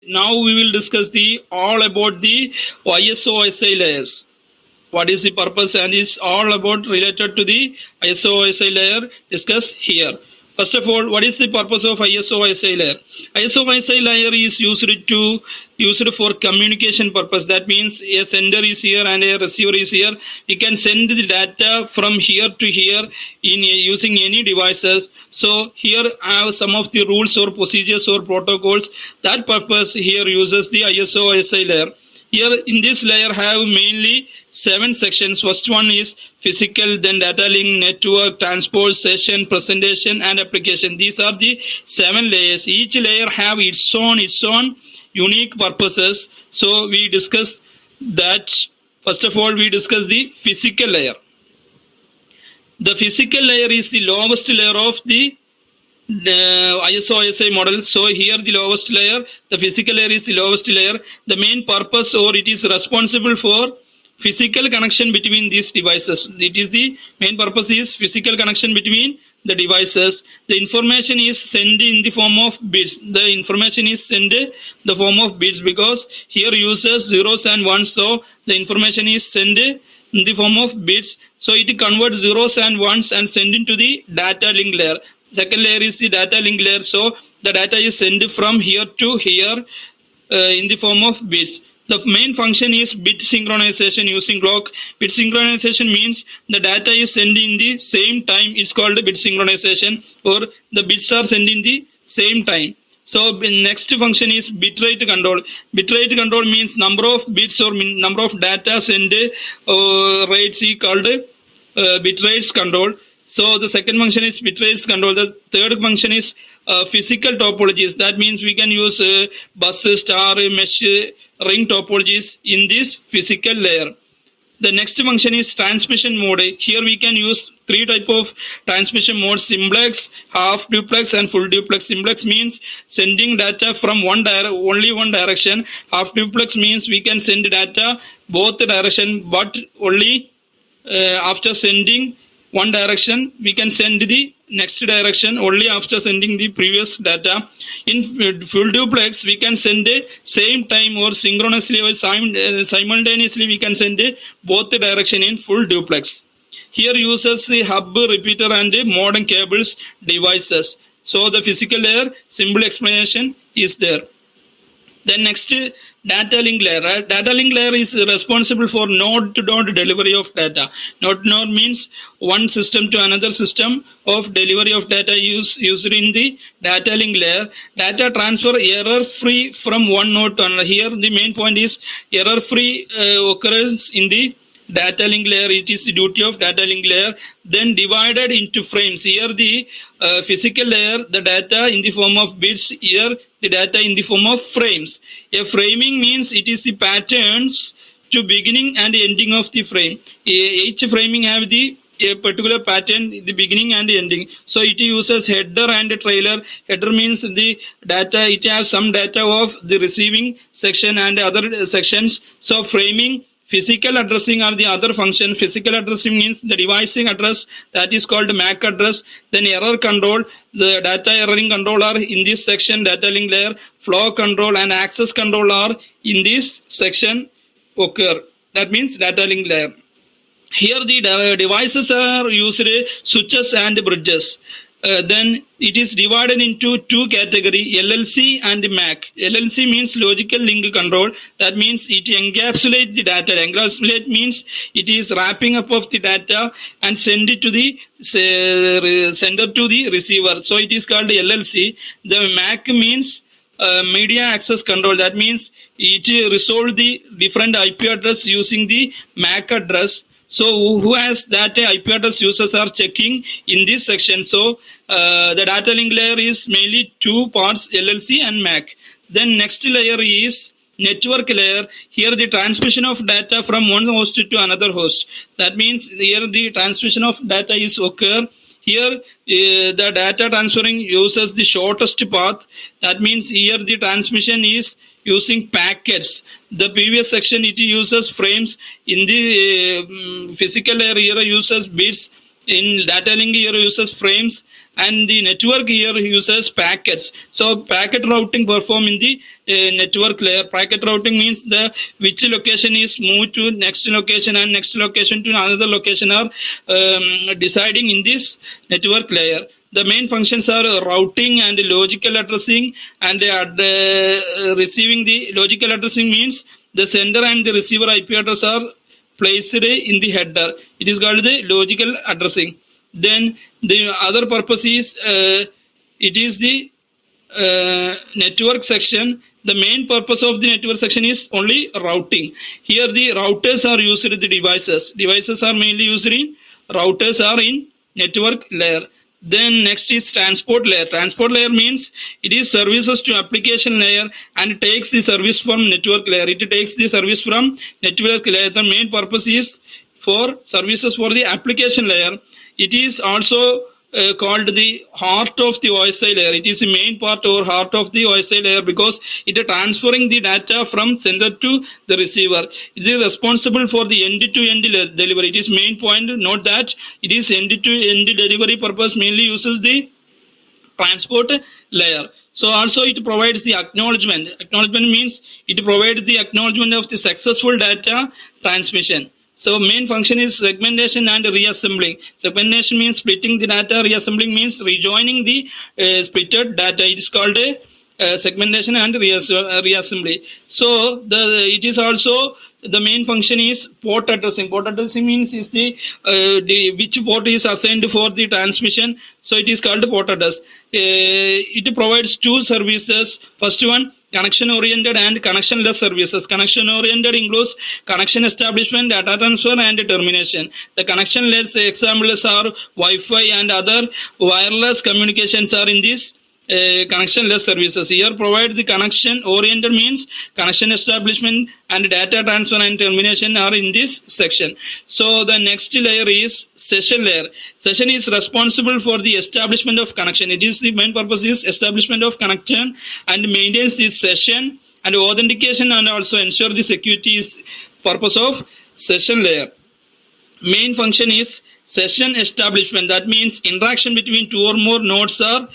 Now we will discuss all about the ISO OSI layers. What is the purpose and is all about related to the ISO OSI layer discussed here. First of all, what is the purpose of ISO OSI layer? ISO OSI layer is used for communication purpose. That means a sender is here and a receiver is here. We can send the data from here to here using any devices. So here I have some of the rules or procedures or protocols. That purpose here uses the ISO OSI layer. Here in this layer have mainly 7 sections. First one is physical, then data link, network, transport, session, presentation and application. These are the 7 layers. Each layer have its own unique purposes. So we discuss that. First of all, we discuss the physical layer. The physical layer is the lowest layer of the ISO OSI model. So here the lowest layer, the physical layer is the lowest layer. The main purpose, or it is responsible for physical connection between these devices. It is the main purpose is physical connection between the devices. The information is sent in the form of bits. The information is sent in the form of bits because here uses zeros and ones. So the information is sent in the form of bits. So it converts zeros and ones and send into the data link layer. Second layer is the data link layer. So the data is sent from here to here in the form of bits. The main function is bit synchronization using clock. Bit synchronization means the data is sent in the same time. It's called bit synchronization, or the bits are sent in the same time. So the next function is bitrate control. Bitrate control means number of bits or number of data sent rates is called bitrates control. So the second function is bitrates control. The third function is physical topologies. That means we can use bus, star, mesh, ring topologies in this physical layer. The next function is transmission mode. Here we can use 3 type of transmission modes: simplex, half duplex and full duplex. Simplex means sending data from only one direction. Half duplex means we can send data both direction, but only after sending one direction we can send the next direction only after sending the previous data. In full duplex we can send the same time or synchronously or simultaneously we can send both the direction in full duplex. Here uses the hub, repeater and modem cables devices. So the physical layer, simple explanation is there. Then next, data link layer. Data link layer is responsible for node-to-node delivery of data. Node means one system to another system of delivery of data used in the data link layer. Data transfer error-free from one node to another. Here the main point is error-free occurrence in the data link layer. It is the duty of data link layer. Then divided into frames. Here the physical layer, the data in the form of bits. Here the data in the form of frames. A framing means it is the patterns to beginning and ending of the frame. Each framing have a particular pattern, the beginning and the ending. So it uses header and trailer. Header means the data, it has some data of the receiving section and other sections. So framing, physical addressing are the other function. Physical addressing means the devising address, that is called MAC address. Then error control, the data erroring control are in this section, data link layer. Flow control and access control are in this section occur. That means data link layer. Here the devices are used switches and bridges. Then it is divided into 2 categories, LLC and MAC. LLC means logical link control. That means it encapsulates the data. Encapsulate means it is wrapping up of the data and send it to the sender to the receiver. So it is called LLC. The MAC means media access control. That means it resolves the different IP address using the MAC address. So who has that IP address users are checking in this section. So the data link layer is mainly 2 parts, LLC and MAC. Then next layer is network layer. Here the transmission of data from one host to another host. That means here the transmission of data is occur. Here the data transferring uses the shortest path. That means here the transmission is using packets. The previous section it uses frames. In the physical layer here uses bits. In data link here uses frames, and the network here uses packets. So packet routing perform in the network layer. Packet routing means which location is moved to next location and next location to another location are deciding in this network layer. The main functions are routing and logical addressing, and receiving. The logical addressing means the sender and the receiver IP address are placed in the header. It is called the logical addressing. Then the other purpose is it is the network section. The main purpose of the network section is only routing. Here the routers are used in the devices. Devices are mainly used in routers are in network layer. Then next is transport layer. Transport layer means it is services to application layer and takes the service from network layer. It takes the service from network layer. The main purpose is for services for the application layer. It is also called the heart of the OSI layer. It is the main part or heart of the OSI layer because it is transferring the data from sender to the receiver. It is responsible for the end-to-end delivery. It is main point. Note that it is end-to-end delivery purpose mainly uses the transport layer. So also it provides the acknowledgement. Acknowledgement means it provides the acknowledgement of the successful data transmission. So main function is segmentation and reassembling. Segmentation means splitting the data. Reassembling means rejoining the splitted data. It is called a segmentation and reassembly. So it is also the main function is port addressing. Port addressing means is the which port is assigned for the transmission. So it is called port address. It provides two services. First one, connection oriented and connectionless services. Connection oriented includes connection establishment, data transfer and termination. The connectionless examples are Wi-Fi and other wireless communications are in this connectionless services. Here provide the connection oriented means connection establishment and data transfer and termination are in this section. So the next layer is session layer. Session is responsible for the establishment of connection. It is the main purpose is establishment of connection and maintains this session and authentication and also ensure the security is purpose of session layer. Main function is session establishment. That means interaction between two or more nodes are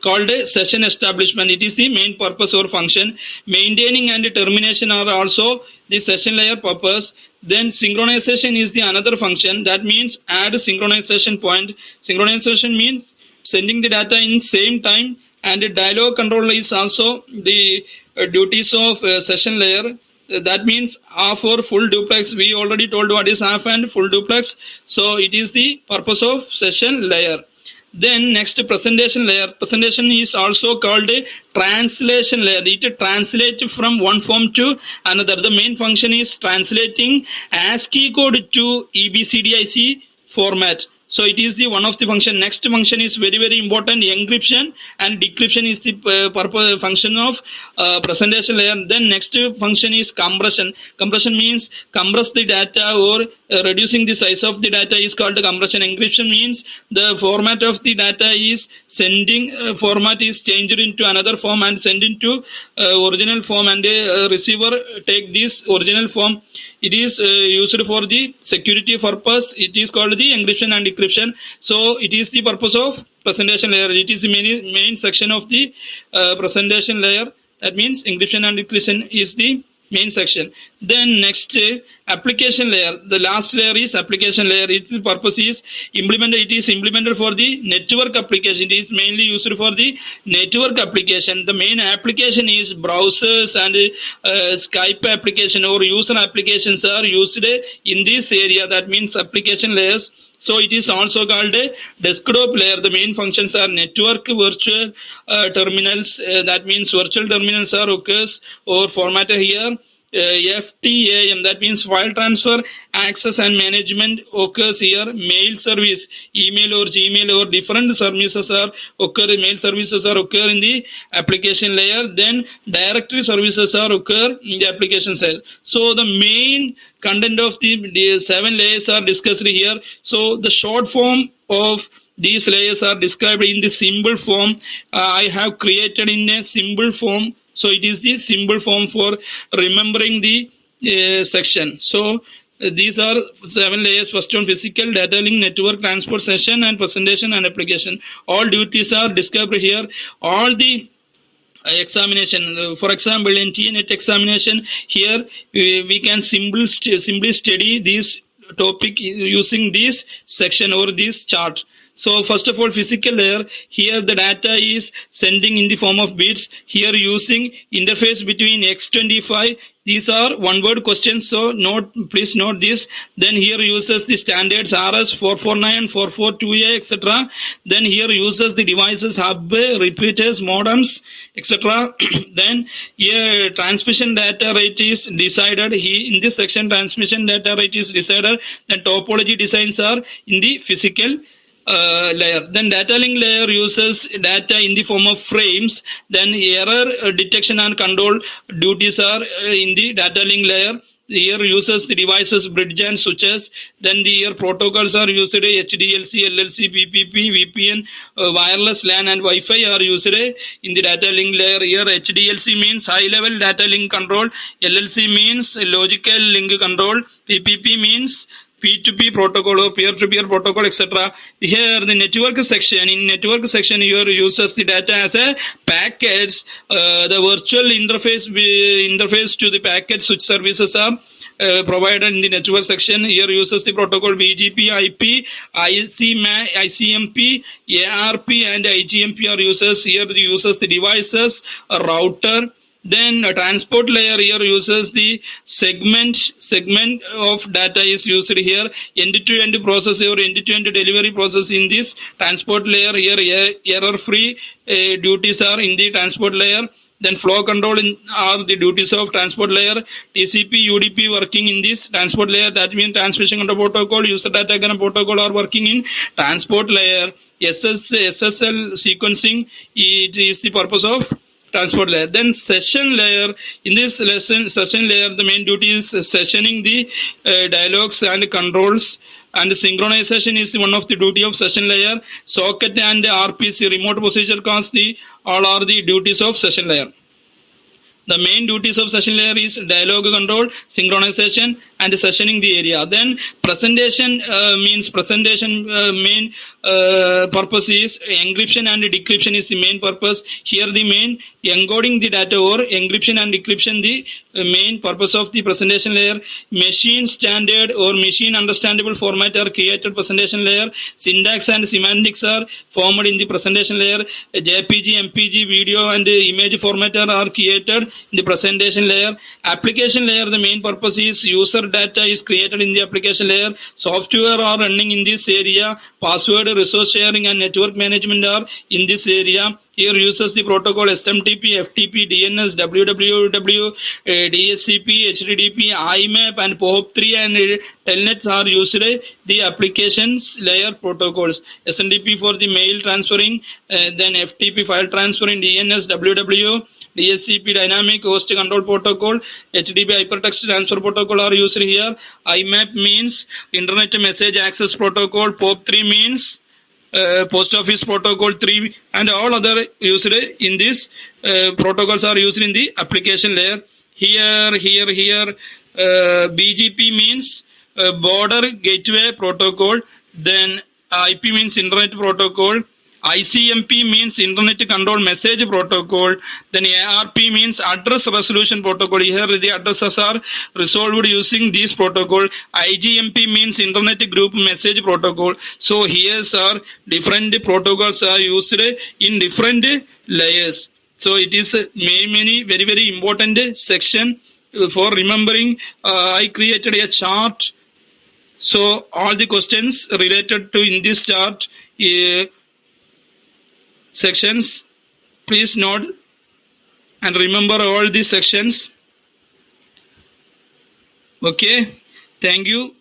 called a session establishment. It is the main purpose or function. Maintaining and termination are also the session layer purpose. Then synchronization is the another function. That means add synchronization point. Synchronization means sending the data in same time, and dialog control is also the duties of session layer. That means half or full duplex. We already told what is half and full duplex. So it is the purpose of session layer. Then next presentation layer. Presentation is also called a translation layer. It translates from one form to another. The main function is translating ASCII code to EBCDIC format. So it is the one of the function. Next function is very, very important. Encryption and decryption is the purpose function of presentation layer. Then next function is compression. Compression means compress the data or reducing the size of the data is called compression. Encryption means the format of the data is sending format is changed into another form and sent into original form, and receiver take this original form. It is used for the security purpose. It is called the encryption and decryption. So it is the purpose of presentation layer. It is the main section of the presentation layer. That means encryption and decryption is the main section. Then next application layer. The last layer is application layer. Its purpose is implemented. It is implemented for the network application. It is mainly used for the network application. The main application is browsers and Skype application or user applications are used in this area. That means application layers. So it is also called a desktop layer. The main functions are network virtual terminals. That means virtual terminals are occurs or formatted here. FTAM, that means file transfer, access and management occurs here. Mail service, email or Gmail or different services are occur. Mail services are occur in the application layer. Then directory services are occur in the application layer. So the main content of the 7 layers are discussed here. So the short form of these layers are described in the symbol form. I have created in a symbol form. So it is the symbol form for remembering the section. So These are 7 layers. First one, physical, data link, network, transport, session, and presentation and application. All duties are described here. All the examination, for example, NTA NET examination, here we can simply study this topic using this section or this chart. So first of all, physical layer, here the data is sending in the form of bits. Here using interface between X25. These are one word questions, so please note this. Then here uses the standards RS 449, 442A, etc. Then here uses the devices, hub, repeaters, modems, etc. Then here transmission data rate is decided. In this section, transmission data rate is decided. Then topology designs are in the physical layer. Then data link layer uses data in the form of frames. Then error detection and control duties are in the data link layer. Here uses the devices, bridge and switches. Then the here protocols are used, HDLC, LLC, PPP, VPN, wireless LAN and Wi-Fi are used in the data link layer. Here HDLC means high level data link control, LLC means logical link control, PPP means P2P protocol or peer-to-peer protocol, etc. Here the network section, in network section here uses the data as a packets. The virtual interface to the packets which services are provided in the network section. Here uses the protocol BGP, IP, ICMP, ARP and IGMP are uses. Here the uses the devices, a router. Then a transport layer here uses the segment of data is used here. End-to-end process or end-to-end delivery process in this transport layer. Here error-free duties are in the transport layer. Then flow control are the duties of transport layer. TCP, UDP working in this transport layer. That means transmission control protocol, user data protocol are working in transport layer. SSL sequencing, it is the purpose of transport layer. Then session layer, in this session layer the main duty is sessioning the dialogues and controls, and synchronization is one of the duty of session layer. Socket and RPC, remote procedure calls, all are the duties of session layer. The main duties of session layer is dialogue control, synchronization and sessioning the area. Then presentation main purpose is encryption and decryption is the main purpose. Here the main encoding the data or encryption and decryption the main purpose of the presentation layer. Machine standard or machine understandable format are created presentation layer. Syntax and semantics are formed in the presentation layer. JPG, MPG, video and image format are created in the presentation layer. Application layer, the main purpose is user data is created in the application layer. Software are running in this area. Password, resource sharing and network management are in this area. Here uses the protocol SMTP, FTP, DNS, WWW, DSCP, HTTP, IMAP and POP3 and Telnet are used the applications layer protocols. SMTP for the mail transferring, then FTP file transferring, DNS, WW, DSCP dynamic host control protocol, HTTP hypertext transfer protocol are used here. IMAP means internet message access protocol, POP3 means post office protocol 3 and all other used in this protocols are used in the application layer. Here BGP means border gateway protocol, then IP means internet protocol, ICMP means internet control message protocol, then ARP means address resolution protocol. Here the addresses are resolved using this protocol. IGMP means internet group message protocol. So here are different protocols are used in different layers. So it is many very important section for remembering. I created a chart. So all the questions related to in this chart sections, please note and remember all these sections. Okay, thank you.